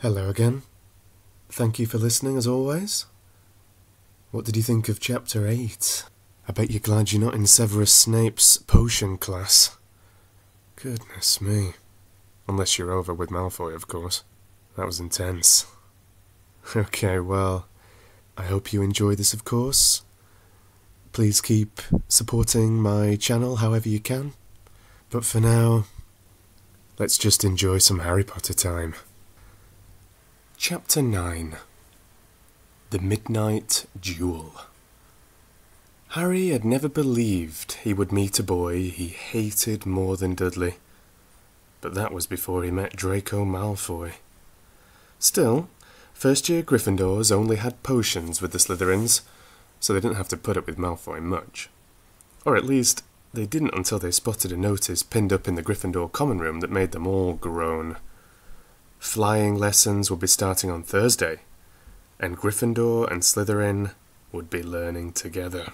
Hello again. Thank you for listening as always. What did you think of Chapter 8? I bet you're glad you're not in Severus Snape's potion class. Goodness me. Unless you're over with Malfoy, of course. That was intense. Okay, well, I hope you enjoy this, of course. Please keep supporting my channel however you can. But for now, let's just enjoy some Harry Potter time. Chapter 9. The Midnight Duel. Harry had never believed he would meet a boy he hated more than Dudley. But that was before he met Draco Malfoy. Still, first-year Gryffindors only had potions with the Slytherins, so they didn't have to put up with Malfoy much. Or at least, they didn't until they spotted a notice pinned up in the Gryffindor common room that made them all groan. Flying lessons would be starting on Thursday, and Gryffindor and Slytherin would be learning together.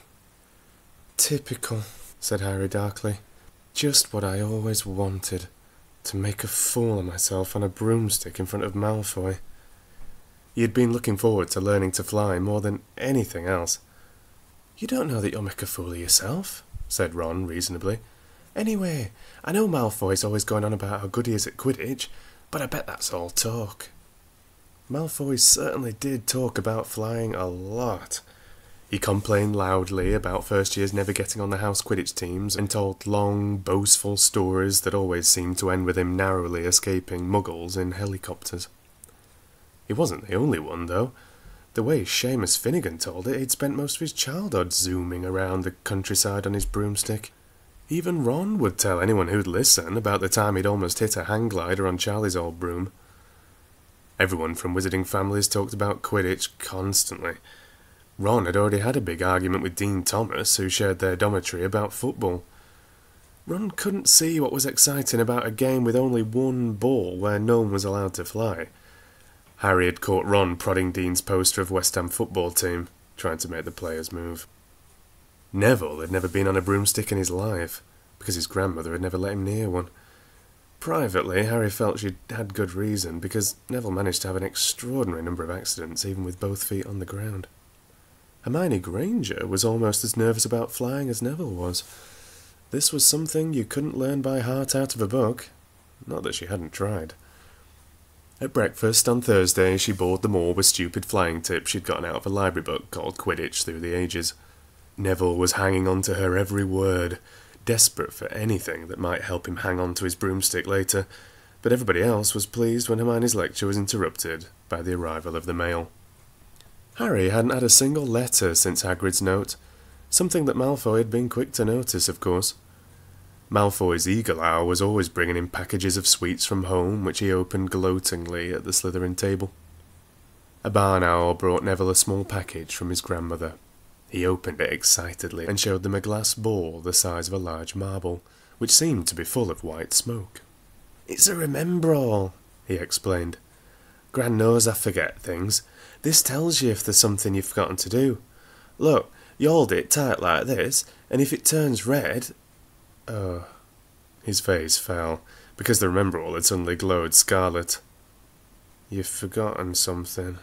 Typical, said Harry darkly. Just what I always wanted, to make a fool of myself on a broomstick in front of Malfoy. He had been looking forward to learning to fly more than anything else. You don't know that you'll make a fool of yourself, said Ron reasonably. Anyway, I know Malfoy's always going on about how good he is at Quidditch, but I bet that's all talk. Malfoy certainly did talk about flying a lot. He complained loudly about first years never getting on the house Quidditch teams and told long, boastful stories that always seemed to end with him narrowly escaping muggles in helicopters. He wasn't the only one, though. The way Seamus Finnegan told it, he'd spent most of his childhood zooming around the countryside on his broomstick. Even Ron would tell anyone who'd listen about the time he'd almost hit a hang glider on Charlie's old broom. Everyone from wizarding families talked about Quidditch constantly. Ron had already had a big argument with Dean Thomas, who shared their dormitory, about football. Ron couldn't see what was exciting about a game with only one ball where no one was allowed to fly. Harry had caught Ron prodding Dean's poster of West Ham football team, trying to make the players move. Neville had never been on a broomstick in his life, because his grandmother had never let him near one. Privately, Harry felt she'd had good reason, because Neville managed to have an extraordinary number of accidents, even with both feet on the ground. Hermione Granger was almost as nervous about flying as Neville was. This was something you couldn't learn by heart out of a book. Not that she hadn't tried. At breakfast on Thursday, she bored them all with stupid flying tips she'd gotten out of a library book called Quidditch Through the Ages. Neville was hanging on to her every word, desperate for anything that might help him hang on to his broomstick later, but everybody else was pleased when Hermione's lecture was interrupted by the arrival of the mail. Harry hadn't had a single letter since Hagrid's note, something that Malfoy had been quick to notice, of course. Malfoy's eagle owl was always bringing him packages of sweets from home, which he opened gloatingly at the Slytherin table. A barn owl brought Neville a small package from his grandmother. He opened it excitedly and showed them a glass ball the size of a large marble, which seemed to be full of white smoke. "It's a remember-all," he explained. "Gran knows I forget things. This tells you if there's something you've forgotten to do. Look, you hold it tight like this, and if it turns red..." Oh. His face fell, because the remember-all had suddenly glowed scarlet. "You've forgotten something."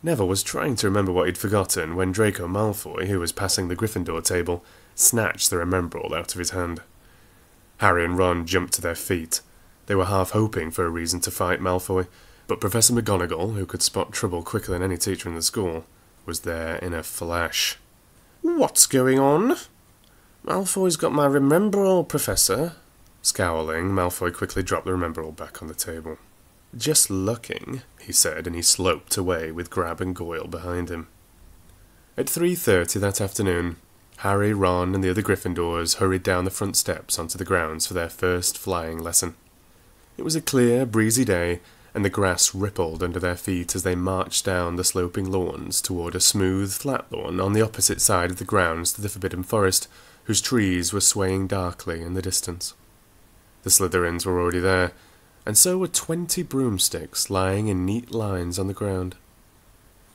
Neville was trying to remember what he'd forgotten when Draco Malfoy, who was passing the Gryffindor table, snatched the remember-all out of his hand. Harry and Ron jumped to their feet. They were half hoping for a reason to fight Malfoy, but Professor McGonagall, who could spot trouble quicker than any teacher in the school, was there in a flash. "What's going on?" "Malfoy's got my remember-all, Professor." Scowling, Malfoy quickly dropped the remember-all back on the table. "Just looking," he said, and he sloped away with Grab and Goyle behind him. At 3:30 that afternoon, Harry, Ron, and the other Gryffindors hurried down the front steps onto the grounds for their first flying lesson. It was a clear, breezy day, and the grass rippled under their feet as they marched down the sloping lawns toward a smooth, flat lawn on the opposite side of the grounds to the Forbidden Forest, whose trees were swaying darkly in the distance. The Slytherins were already there, and so were 20 broomsticks lying in neat lines on the ground.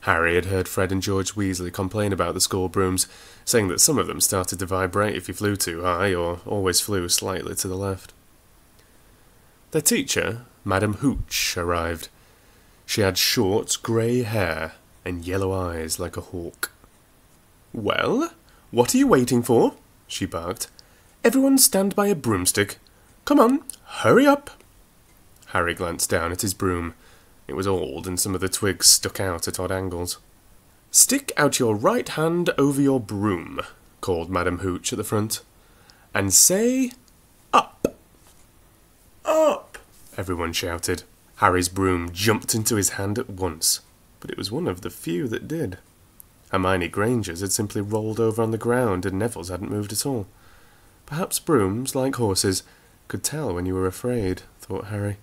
Harry had heard Fred and George Weasley complain about the school brooms, saying that some of them started to vibrate if you flew too high, or always flew slightly to the left. Their teacher, Madame Hooch, arrived. She had short, grey hair and yellow eyes like a hawk. "Well, what are you waiting for?" she barked. "Everyone stand by a broomstick. Come on, hurry up." Harry glanced down at his broom. It was old, and some of the twigs stuck out at odd angles. "Stick out your right hand over your broom," called Madam Hooch at the front, "and say, 'Up!'" "Up!" everyone shouted. Harry's broom jumped into his hand at once, but it was one of the few that did. Hermione Granger's had simply rolled over on the ground, and Neville's hadn't moved at all. Perhaps brooms, like horses, could tell when you were afraid, thought Harry.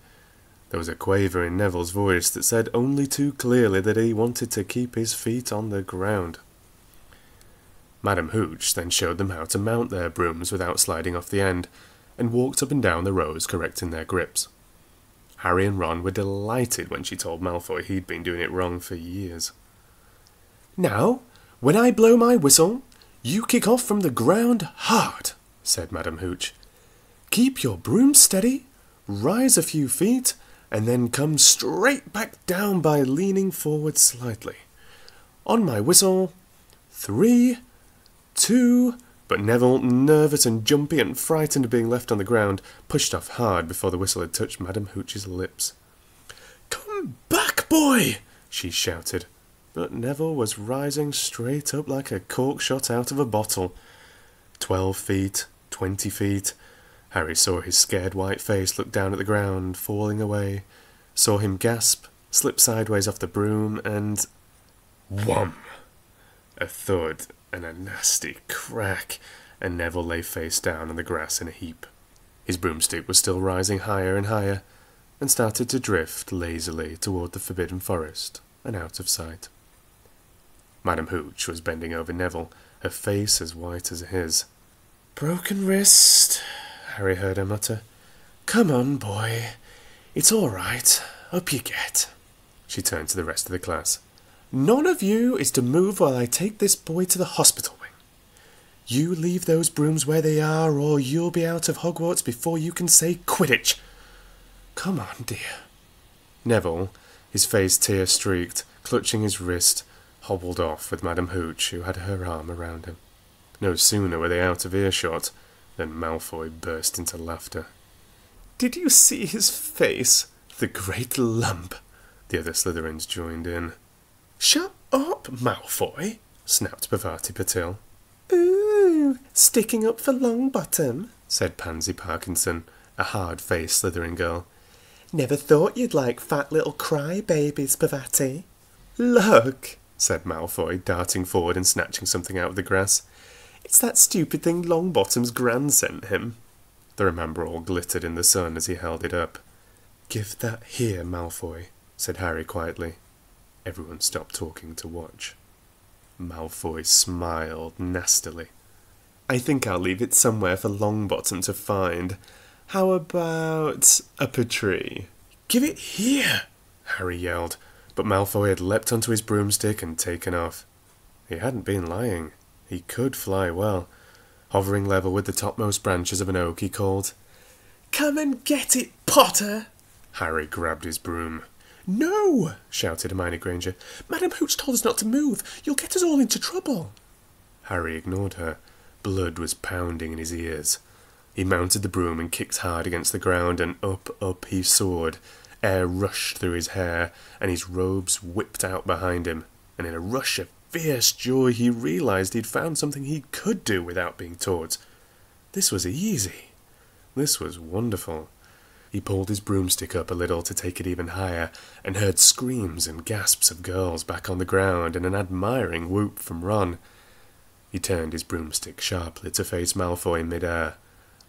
There was a quaver in Neville's voice that said only too clearly that he wanted to keep his feet on the ground. Madam Hooch then showed them how to mount their brooms without sliding off the end, and walked up and down the rows correcting their grips. Harry and Ron were delighted when she told Malfoy he'd been doing it wrong for years. "Now, when I blow my whistle, you kick off from the ground hard," said Madam Hooch. "Keep your broom steady, rise a few feet, and then come straight back down by leaning forward slightly. On my whistle, 3, 2... But Neville, nervous and jumpy and frightened of being left on the ground, pushed off hard before the whistle had touched Madam Hooch's lips. "Come back, boy!" she shouted. But Neville was rising straight up like a cork shot out of a bottle. 12 feet, 20 feet. Harry saw his scared white face look down at the ground, falling away, saw him gasp, slip sideways off the broom, and... wham! A thud and a nasty crack, and Neville lay face down on the grass in a heap. His broomstick was still rising higher and higher, and started to drift lazily toward the Forbidden Forest and out of sight. Madam Hooch was bending over Neville, her face as white as his. "Broken wrist," Harry heard her mutter. "Come on, boy. It's all right. Up you get." She turned to the rest of the class. "None of you is to move while I take this boy to the hospital wing. You leave those brooms where they are, or you'll be out of Hogwarts before you can say Quidditch. Come on, dear." Neville, his face tear-streaked, clutching his wrist, hobbled off with Madam Hooch, who had her arm around him. No sooner were they out of earshot than Malfoy burst into laughter. "Did you see his face? The great lump!" The other Slytherins joined in. "Shut up, Malfoy!" snapped Parvati Patil. "Ooh, sticking up for Longbottom," said Pansy Parkinson, a hard-faced Slytherin girl. "Never thought you'd like fat little cry-babies, Parvati." "Look," said Malfoy, darting forward and snatching something out of the grass. "It's that stupid thing Longbottom's gran sent him." The remember all glittered in the sun as he held it up. "Give that here, Malfoy," said Harry quietly. Everyone stopped talking to watch. Malfoy smiled nastily. "I think I'll leave it somewhere for Longbottom to find. How about up a tree?" "Give it here!" Harry yelled, but Malfoy had leapt onto his broomstick and taken off. He hadn't been lying. He could fly well. Hovering level with the topmost branches of an oak, he called, "Come and get it, Potter!" Harry grabbed his broom. "No!" shouted Hermione Granger. "Madam Hooch told us not to move. You'll get us all into trouble." Harry ignored her. Blood was pounding in his ears. He mounted the broom and kicked hard against the ground, and up he soared. Air rushed through his hair, and his robes whipped out behind him, and in a rush of fierce joy he realised he'd found something he could do without being taught. This was easy. This was wonderful. He pulled his broomstick up a little to take it even higher, and heard screams and gasps of girls back on the ground and an admiring whoop from Ron. He turned his broomstick sharply to face Malfoy in mid-air.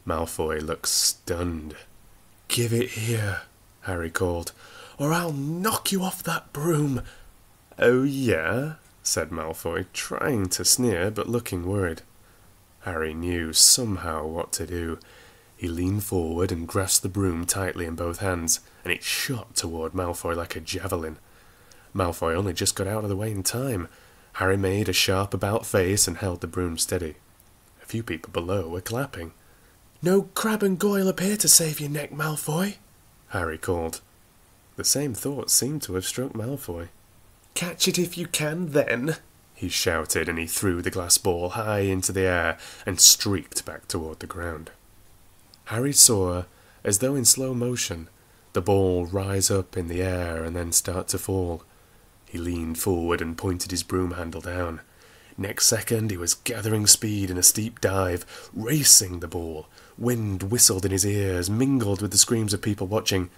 Malfoy looked stunned. "Give it here," Harry called, "or I'll knock you off that broom." "Oh, yeah?" said Malfoy, trying to sneer but looking worried. Harry knew somehow what to do. He leaned forward and grasped the broom tightly in both hands, and it shot toward Malfoy like a javelin. Malfoy only just got out of the way in time. Harry made a sharp about-face and held the broom steady. A few people below were clapping. "No Crab and Goyle up here to save your neck, Malfoy," Harry called. The same thought seemed to have struck Malfoy. "Catch it if you can, then!" he shouted, and he threw the glass ball high into the air and streaked back toward the ground. Harry saw, as though in slow motion, the ball rise up in the air and then start to fall. He leaned forward and pointed his broom handle down. Next second he was gathering speed in a steep dive, racing the ball. Wind whistled in his ears, mingled with the screams of people watching.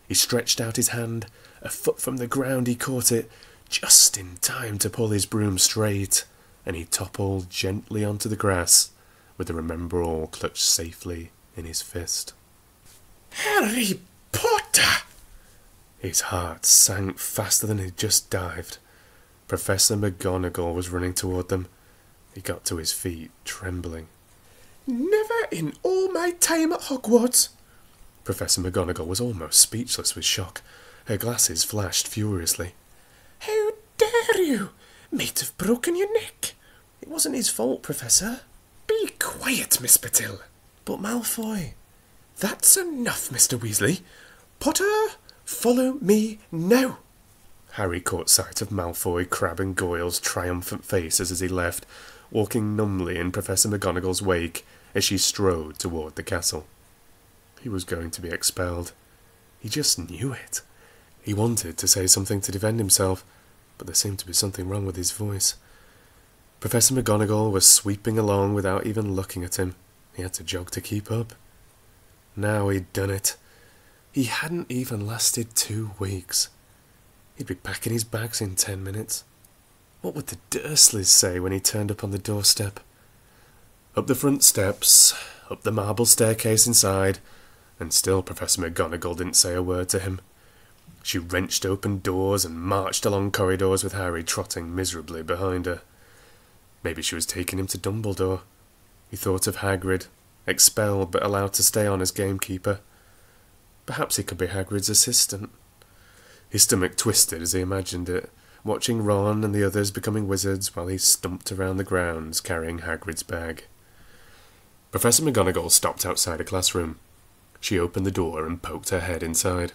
He stretched out his hand. A foot from the ground he caught it, just in time to pull his broom straight, and he toppled gently onto the grass, with the Remember-All clutched safely in his fist. "Harry Potter!" His heart sank faster than he'd just dived. Professor McGonagall was running toward them. He got to his feet, trembling. "Never in all my time at Hogwarts!" Professor McGonagall was almost speechless with shock. Her glasses flashed furiously. "How dare you! Might have broken your neck." "It wasn't his fault, Professor." "Be quiet, Miss Patil." "But Malfoy..." "That's enough, Mr. Weasley. Potter, follow me now." Harry caught sight of Malfoy, Crabbe and Goyle's triumphant faces as he left, walking numbly in Professor McGonagall's wake as she strode toward the castle. He was going to be expelled. He just knew it. He wanted to say something to defend himself, but there seemed to be something wrong with his voice. Professor McGonagall was sweeping along without even looking at him. He had to jog to keep up. Now he'd done it. He hadn't even lasted 2 weeks. He'd be packing his bags in 10 minutes. What would the Dursleys say when he turned up on the doorstep? Up the front steps, up the marble staircase inside, and still Professor McGonagall didn't say a word to him. She wrenched open doors and marched along corridors with Harry trotting miserably behind her. Maybe she was taking him to Dumbledore. He thought of Hagrid, expelled but allowed to stay on as gamekeeper. Perhaps he could be Hagrid's assistant. His stomach twisted as he imagined it, watching Ron and the others becoming wizards while he stumped around the grounds carrying Hagrid's bag. Professor McGonagall stopped outside a classroom. She opened the door and poked her head inside.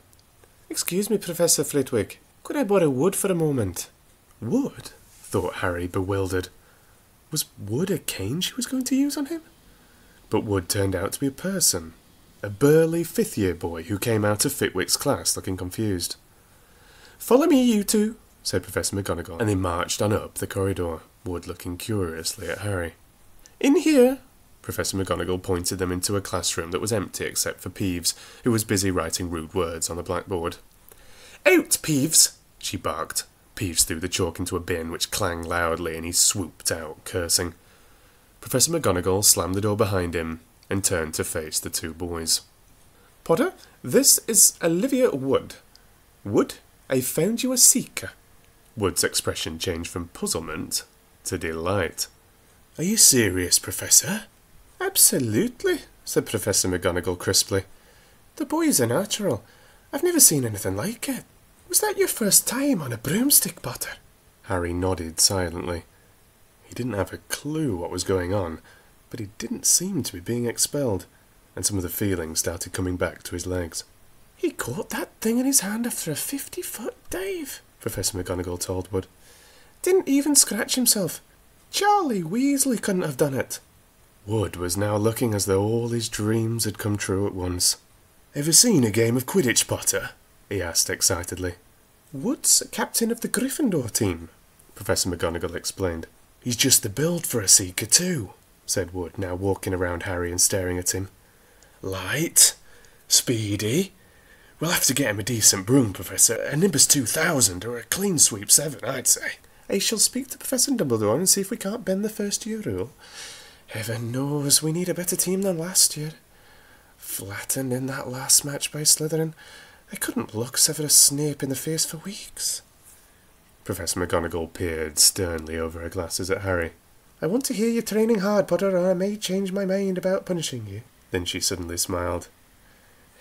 "Excuse me, Professor Flitwick. Could I borrow wood for a moment?" Wood? Thought Harry, bewildered. Was wood a cane she was going to use on him? But wood turned out to be a person. A burly 5th-year boy who came out of Fitwick's class looking confused. "Follow me, you two," said Professor McGonagall, and they marched on up the corridor, Wood looking curiously at Harry. "In here." Professor McGonagall pointed them into a classroom that was empty except for Peeves, who was busy writing rude words on the blackboard. "Out, Peeves!" she barked. Peeves threw the chalk into a bin, which clanged loudly, and he swooped out, cursing. Professor McGonagall slammed the door behind him and turned to face the 2 boys. "Potter, this is Olivia Wood. Wood, I found you a seeker." Wood's expression changed from puzzlement to delight. "Are you serious, Professor?" "Absolutely," said Professor McGonagall crisply. "The boy's a natural. I've never seen anything like it. Was that your first time on a broomstick, Potter?" Harry nodded silently. He didn't have a clue what was going on, but he didn't seem to be being expelled, and some of the feeling started coming back to his legs. "He caught that thing in his hand after a 50-foot dive," Professor McGonagall told Wood. "Didn't even scratch himself. Charlie Weasley couldn't have done it." Wood was now looking as though all his dreams had come true at once. "Ever seen a game of Quidditch, Potter?" he asked excitedly. "Wood's captain of the Gryffindor team," Professor McGonagall explained. "He's just the build for a seeker too," said Wood, now walking around Harry and staring at him. "Light, speedy. We'll have to get him a decent broom, Professor. A Nimbus 2000 or a clean sweep 7, I'd say." "I shall speak to Professor Dumbledore and see if we can't bend the first-year rule. Heaven knows we need a better team than last year. Flattened in that last match by Slytherin. I couldn't look Severus Snape in the face for weeks." Professor McGonagall peered sternly over her glasses at Harry. "I want to hear you training hard, Potter, or I may change my mind about punishing you." Then she suddenly smiled.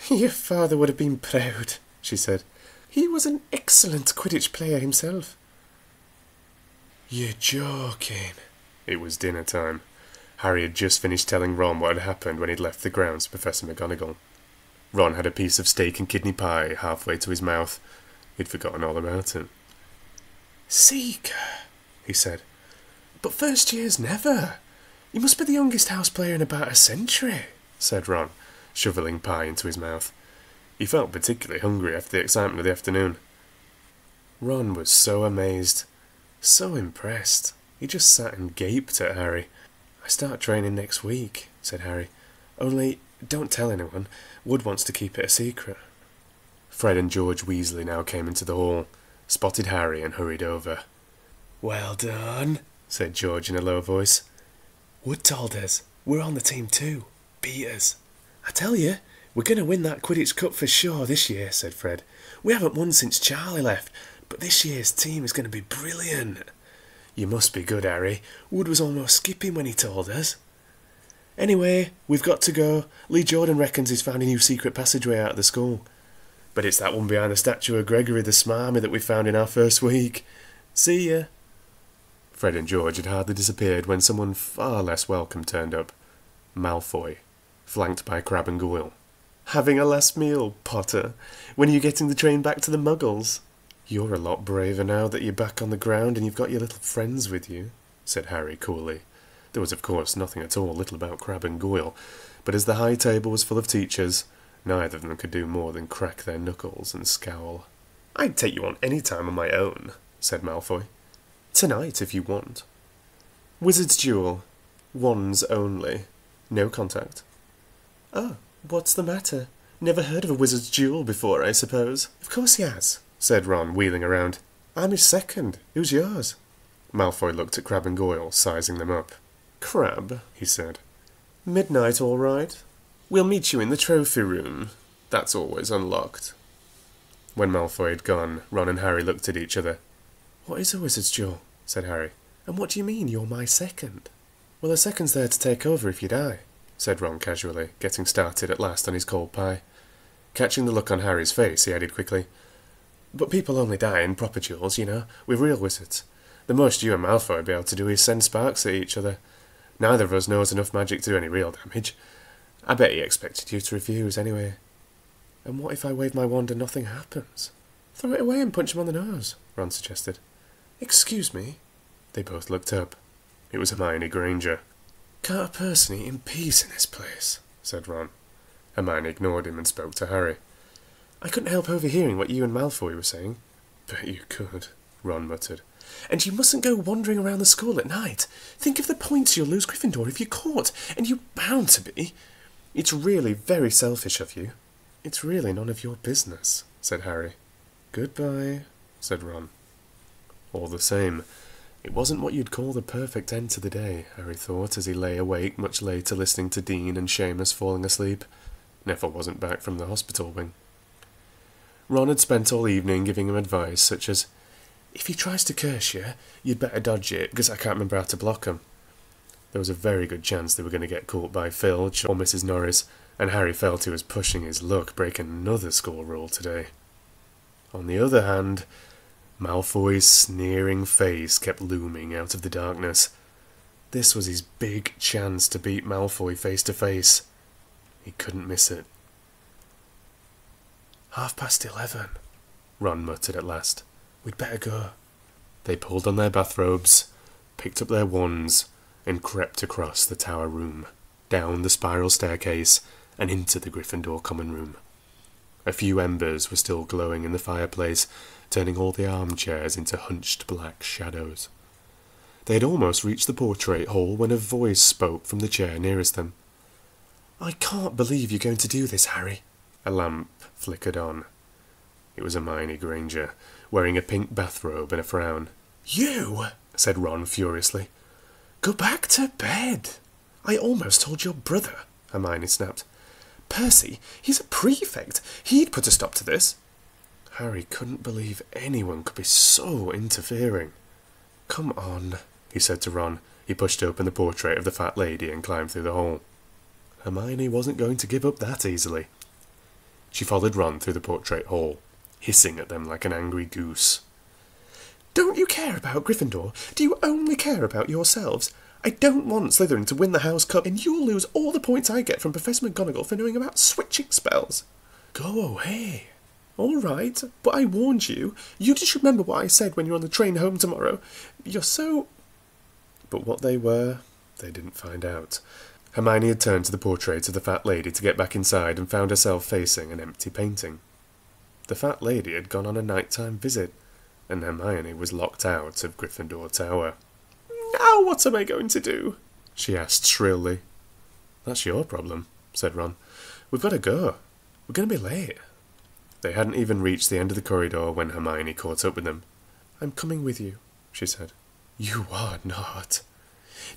"Your father would have been proud," she said. "He was an excellent Quidditch player himself." "You're joking." It was dinner time. Harry had just finished telling Ron what had happened when he'd left the grounds to Professor McGonagall. Ron had a piece of steak and kidney pie halfway to his mouth. He'd forgotten all about it. "Seeker," he said. "But first years never. You must be the youngest house player in about a century," said Ron, shoveling pie into his mouth. He felt particularly hungry after the excitement of the afternoon. Ron was so amazed, so impressed. He just sat and gaped at Harry. "I start training next week," said Harry. "Only, don't tell anyone. Wood wants to keep it a secret." Fred and George Weasley now came into the hall, spotted Harry and hurried over. "Well done," said George in a low voice. "Wood told us. We're on the team too. Beat us." "I tell you, we're going to win that Quidditch Cup for sure this year," said Fred. "We haven't won since Charlie left, but this year's team is going to be brilliant." "You must be good, Harry. Wood was almost skipping when he told us." "Anyway, we've got to go. Lee Jordan reckons he's found a new secret passageway out of the school. But it's that one behind the statue of Gregory the Smarmy that we found in our first week. See ya." Fred and George had hardly disappeared when someone far less welcome turned up. Malfoy, flanked by Crabbe and Goyle. "Having a last meal, Potter? When are you getting the train back to the Muggles?" "You're a lot braver now that you're back on the ground and you've got your little friends with you," said Harry coolly. There was, of course, nothing at all little about Crabbe and Goyle, but as the high table was full of teachers, neither of them could do more than crack their knuckles and scowl. "I'd take you on any time on my own," said Malfoy. "Tonight, if you want." "Wizard's Duel. Wands only. No contact." "Oh, what's the matter? Never heard of a Wizard's Duel before, I suppose?" "Of course he has," said Ron, wheeling around. "I'm his second. Who's yours?" Malfoy looked at Crabbe and Goyle, sizing them up. "Crabbe," he said. "Midnight, all right? We'll meet you in the trophy room. That's always unlocked." When Malfoy had gone, Ron and Harry looked at each other. "What is a Wizard's Duel?" said Harry. "And what do you mean you're my second?" "Well, a second's there to take over if you die," said Ron casually, getting started at last on his cold pie. Catching the look on Harry's face, he added quickly, "But people only die in proper duels, you know, with real wizards. The most you and Malfoy will be able to do is send sparks at each other. Neither of us knows enough magic to do any real damage. I bet he expected you to refuse anyway." "And what if I wave my wand and nothing happens?" "Throw it away and punch him on the nose," Ron suggested. "Excuse me?" They both looked up. It was Hermione Granger. "Can't a person eat in peace in this place?" said Ron. Hermione ignored him and spoke to Harry. "I couldn't help overhearing what you and Malfoy were saying." "Bet you could," Ron muttered. "And you mustn't go wandering around the school at night. Think of the points you'll lose Gryffindor if you're caught, and you're bound to be. It's really very selfish of you." "It's really none of your business," said Harry. "Goodbye," said Ron. All the same, it wasn't what you'd call the perfect end to the day, Harry thought, as he lay awake much later listening to Dean and Seamus falling asleep. Neville wasn't back from the hospital wing. Ron had spent all evening giving him advice, such as, "If he tries to curse you, you'd better dodge it, because I can't remember how to block him." There was a very good chance they were going to get caught by Filch or Mrs. Norris, and Harry felt he was pushing his luck, breaking another school rule today. On the other hand, Malfoy's sneering face kept looming out of the darkness. This was his big chance to beat Malfoy face to face. He couldn't miss it. 11:30, Ron muttered at last. "We'd better go." They pulled on their bathrobes, picked up their wands, and crept across the tower room, down the spiral staircase, and into the Gryffindor common room. A few embers were still glowing in the fireplace, turning all the armchairs into hunched black shadows. They had almost reached the portrait hall when a voice spoke from the chair nearest them. "I can't believe you're going to do this, Harry." A lamp flickered on. It was Hermione Granger, wearing a pink bathrobe and a frown. "You?" said Ron furiously. "Go back to bed." "I almost told your brother," Hermione snapped. "Percy, he's a prefect. He'd put a stop to this." Harry couldn't believe anyone could be so interfering. "Come on," he said to Ron. He pushed open the portrait of the fat lady and climbed through the hole. Hermione wasn't going to give up that easily. She followed Ron through the portrait hall, hissing at them like an angry goose. "Don't you care about Gryffindor? Do you only care about yourselves? I don't want Slytherin to win the House Cup, and you'll lose all the points I get from Professor McGonagall for knowing about switching spells." Go away. All right, but I warned you. You just remember what I said when you're on the train home tomorrow. You're so... But what they were, they didn't find out. Hermione had turned to the portrait of the fat lady to get back inside and found herself facing an empty painting. The fat lady had gone on a nighttime visit, and Hermione was locked out of Gryffindor Tower. "Now what am I going to do?" she asked shrilly. "That's your problem," said Ron. "We've got to go. We're going to be late." They hadn't even reached the end of the corridor when Hermione caught up with them. "I'm coming with you," she said. "You are not."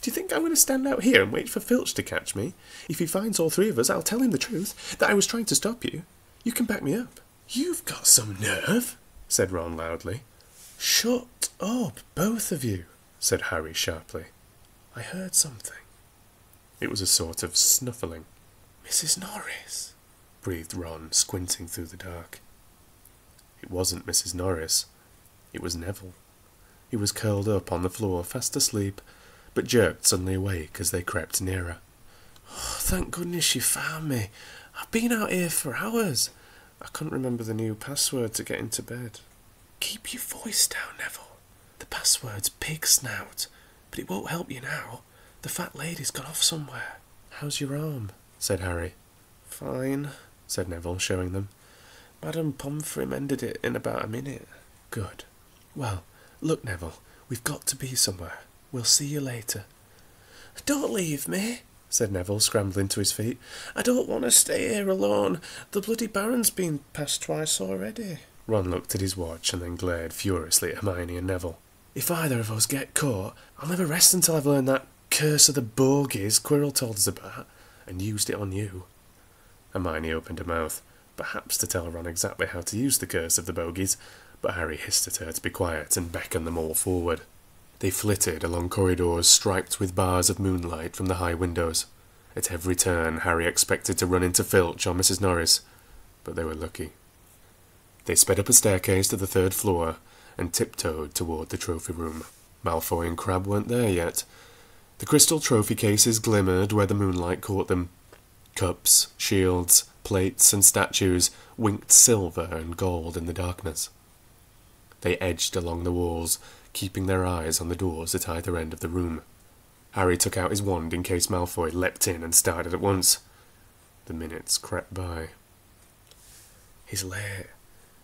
"Do you think I'm going to stand out here and wait for Filch to catch me? If he finds all three of us, I'll tell him the truth, that I was trying to stop you. You can back me up." "You've got some nerve," said Ron loudly. "Shut up, both of you," said Harry sharply. "I heard something." It was a sort of snuffling. "Mrs. Norris," breathed Ron, squinting through the dark. It wasn't Mrs. Norris. It was Neville. He was curled up on the floor, fast asleep, but jerked suddenly awake as they crept nearer. "Oh, thank goodness you found me. I've been out here for hours. I couldn't remember the new password to get into bed." "Keep your voice down, Neville. The password's pig snout, but it won't help you now. The fat lady's gone off somewhere." "How's your arm?" said Harry. "Fine," said Neville, showing them. "Madame Pomfrey mended it in about a minute." "Good. Well, look, Neville, we've got to be somewhere. We'll see you later." "Don't leave me," said Neville, scrambling to his feet. "I don't want to stay here alone. The bloody Baron's been past twice already." Ron looked at his watch and then glared furiously at Hermione and Neville. "If either of us get caught, I'll never rest until I've learned that curse of the bogies Quirrell told us about, and used it on you." Hermione opened her mouth, perhaps to tell Ron exactly how to use the curse of the bogies, but Harry hissed at her to be quiet and beckoned them all forward. They flitted along corridors striped with bars of moonlight from the high windows. At every turn, Harry expected to run into Filch or Mrs. Norris, but they were lucky. They sped up a staircase to the third floor and tiptoed toward the trophy room. Malfoy and Crabbe weren't there yet. The crystal trophy cases glimmered where the moonlight caught them. Cups, shields, plates, and statues winked silver and gold in the darkness. They edged along the walls, keeping their eyes on the doors at either end of the room. Harry took out his wand in case Malfoy leapt in and started at once. The minutes crept by. "He's late.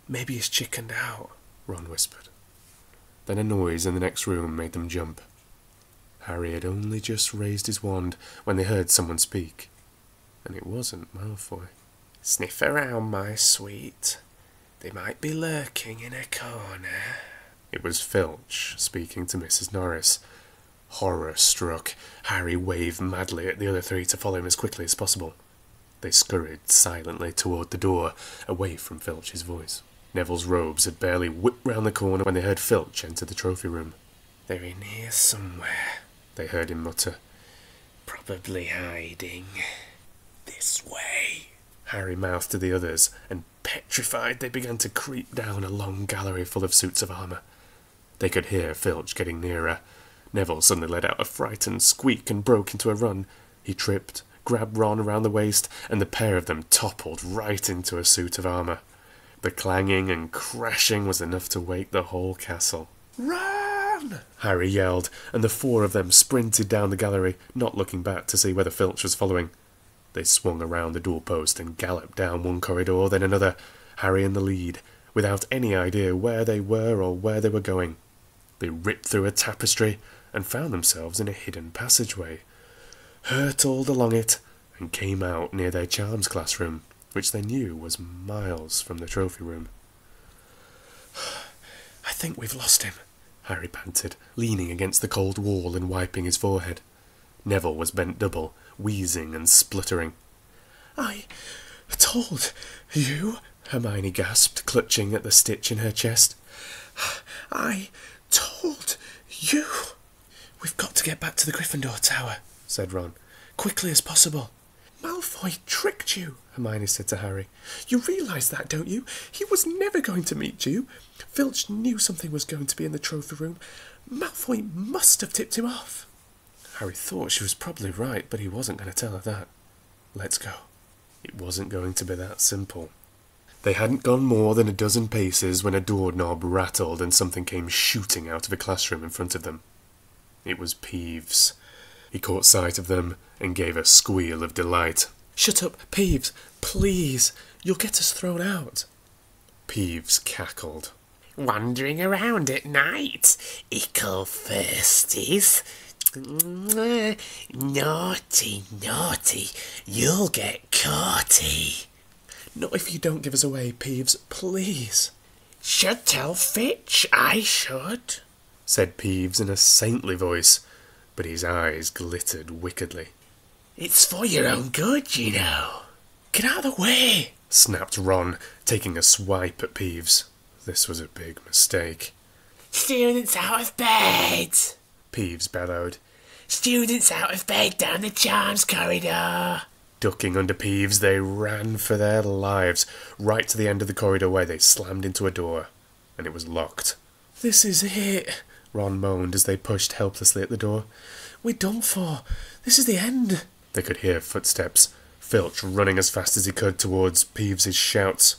Maybe he's chickened out," Ron whispered. Then a noise in the next room made them jump. Harry had only just raised his wand when they heard someone speak, and it wasn't Malfoy. "Sniff around, my sweet. They might be lurking in a corner." It was Filch speaking to Mrs. Norris. Horror-struck, Harry waved madly at the other three to follow him as quickly as possible. They scurried silently toward the door, away from Filch's voice. Neville's robes had barely whipped round the corner when they heard Filch enter the trophy room. "They're in here somewhere," they heard him mutter. "Probably hiding. This way." Harry mouthed to the others, and petrified they began to creep down a long gallery full of suits of armour. They could hear Filch getting nearer. Neville suddenly let out a frightened squeak and broke into a run. He tripped, grabbed Ron around the waist, and the pair of them toppled right into a suit of armour. The clanging and crashing was enough to wake the whole castle. "Run!" Harry yelled, and the four of them sprinted down the gallery, not looking back to see whether Filch was following. They swung around the doorpost and galloped down one corridor, then another, Harry in the lead, without any idea where they were or where they were going. They ripped through a tapestry and found themselves in a hidden passageway, hurtled along it, and came out near their charms classroom, which they knew was miles from the trophy room. "I think we've lost him," Harry panted, leaning against the cold wall and wiping his forehead. Neville was bent double, wheezing and spluttering. "I told you," Hermione gasped, clutching at the stitch in her chest. "I told you." "We've got to get back to the Gryffindor Tower," said Ron. "Quickly as possible." "Malfoy tricked you," Hermione said to Harry. "You realise that, don't you? He was never going to meet you. Filch knew something was going to be in the trophy room. Malfoy must have tipped him off." Harry thought she was probably right, but he wasn't going to tell her that. Let's go. It wasn't going to be that simple. They hadn't gone more than a dozen paces when a doorknob rattled and something came shooting out of a classroom in front of them. It was Peeves. He caught sight of them and gave a squeal of delight. "Shut up, Peeves! Please! You'll get us thrown out!" Peeves cackled. "Wandering around at night, ickle firsties. Naughty, naughty, you'll get caughty." "Not if you don't give us away, Peeves, please." "Should tell Fitch, I should," said Peeves in a saintly voice, but his eyes glittered wickedly. "It's for your own good, you know." "Get out of the way," snapped Ron, taking a swipe at Peeves. This was a big mistake. "Students out of bed," Peeves bellowed. "Students out of bed down the charms corridor." Ducking under Peeves, they ran for their lives, right to the end of the corridor where they slammed into a door, and it was locked. "This is it," Ron moaned as they pushed helplessly at the door. "We're done for. This is the end." They could hear footsteps, Filch running as fast as he could towards Peeves' shouts.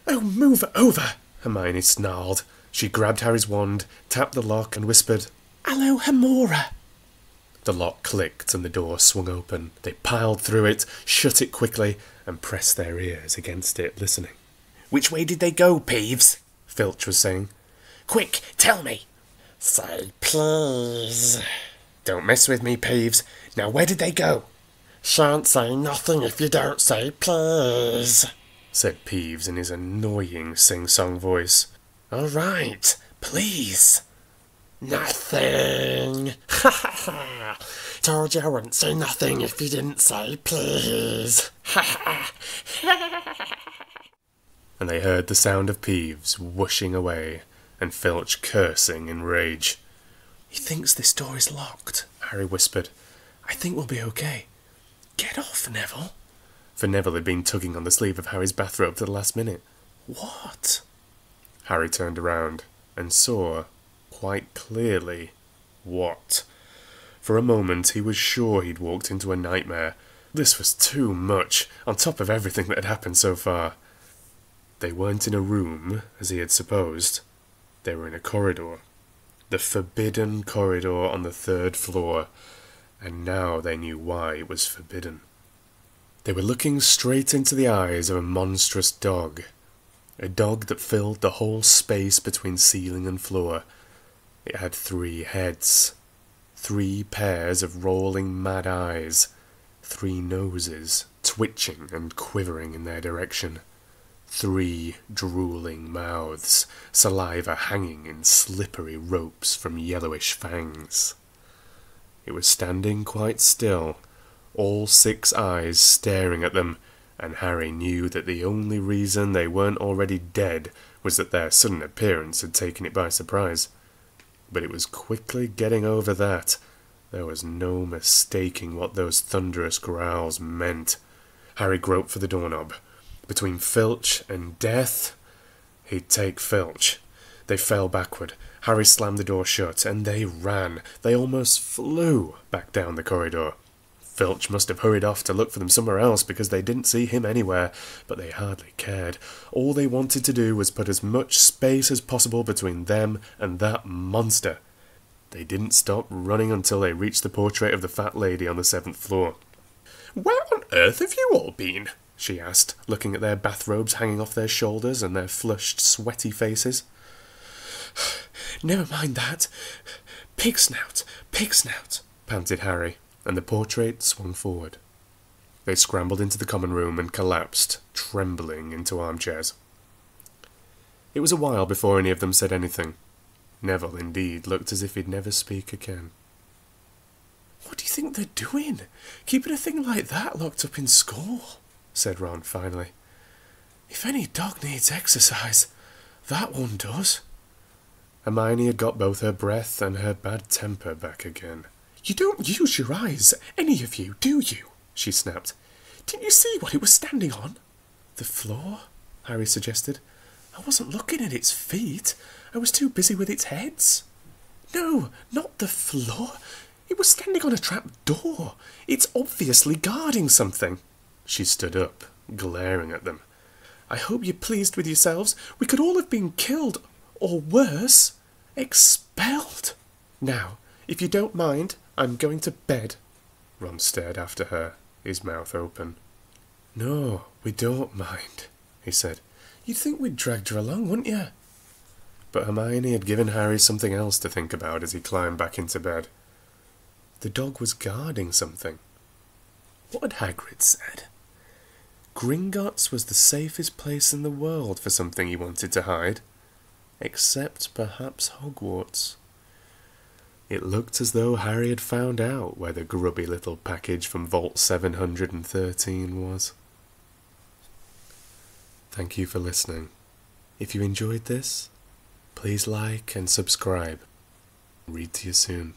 "Oh, move over!" Hermione snarled. She grabbed Harry's wand, tapped the lock and whispered, "Alohomora!" The lock clicked and the door swung open. They piled through it, shut it quickly, and pressed their ears against it, listening. "Which way did they go, Peeves?" Filch was saying. "Quick, tell me." "Say please." "Don't mess with me, Peeves. Now where did they go?" "Shan't say nothing if you don't say please," said Peeves in his annoying sing-song voice. "All right, please." "Nothing. Ha ha ha. Told you I wouldn't say nothing if you didn't say please. Ha ha ha." And they heard the sound of Peeves whooshing away, and Filch cursing in rage. "He thinks this door is locked," Harry whispered. "I think we'll be okay." "Get off, Neville." For Neville had been tugging on the sleeve of Harry's bathrobe to the last minute. "What?" Harry turned around and saw, quite clearly, what. For a moment he was sure he'd walked into a nightmare. This was too much, on top of everything that had happened so far. They weren't in a room, as he had supposed. They were in a corridor. The forbidden corridor on the 3rd floor. And now they knew why it was forbidden. They were looking straight into the eyes of a monstrous dog. A dog that filled the whole space between ceiling and floor. It had 3 heads. 3 pairs of rolling mad eyes. 3 noses, twitching and quivering in their direction. 3 drooling mouths, saliva hanging in slippery ropes from yellowish fangs. It was standing quite still, all 6 eyes staring at them, and Harry knew that the only reason they weren't already dead was that their sudden appearance had taken it by surprise. But it was quickly getting over that. There was no mistaking what those thunderous growls meant. Harry groped for the doorknob. Between Filch and death, he'd take Filch. They fell backward. Harry slammed the door shut, and they ran. They almost flew back down the corridor. Filch must have hurried off to look for them somewhere else because they didn't see him anywhere, but they hardly cared. All they wanted to do was put as much space as possible between them and that monster. They didn't stop running until they reached the portrait of the fat lady on the 7th floor. "Where on earth have you all been?" she asked, looking at their bathrobes hanging off their shoulders and their flushed, sweaty faces. "Never mind that. Pig snout, panted Harry, and the portrait swung forward. They scrambled into the common room and collapsed, trembling, into armchairs. It was a while before any of them said anything. Neville, indeed, looked as if he'd never speak again. "What do you think they're doing? Keeping a thing like that locked up in school?" said Ron finally. "If any dog needs exercise, that one does." Hermione had got both her breath and her bad temper back again. "You don't use your eyes, any of you, do you?" she snapped. "Didn't you see what it was standing on?" "The floor?" Harry suggested. "I wasn't looking at its feet. I was too busy with its heads." "No, not the floor. It was standing on a trap door. It's obviously guarding something." She stood up, glaring at them. I hope you're pleased with yourselves. We could all have been killed, or worse, expelled. Now, if you don't mind, I'm going to bed. Ron stared after her, his mouth open. No, we don't mind, he said. You'd think we'd dragged her along, wouldn't you? But Hermione had given Harry something else to think about as he climbed back into bed. The dog was guarding something. What had Hagrid said? Gringotts was the safest place in the world for something he wanted to hide, except perhaps Hogwarts. It looked as though Harry had found out where the grubby little package from Vault 713 was. Thank you for listening. If you enjoyed this, please like and subscribe. Read to you soon.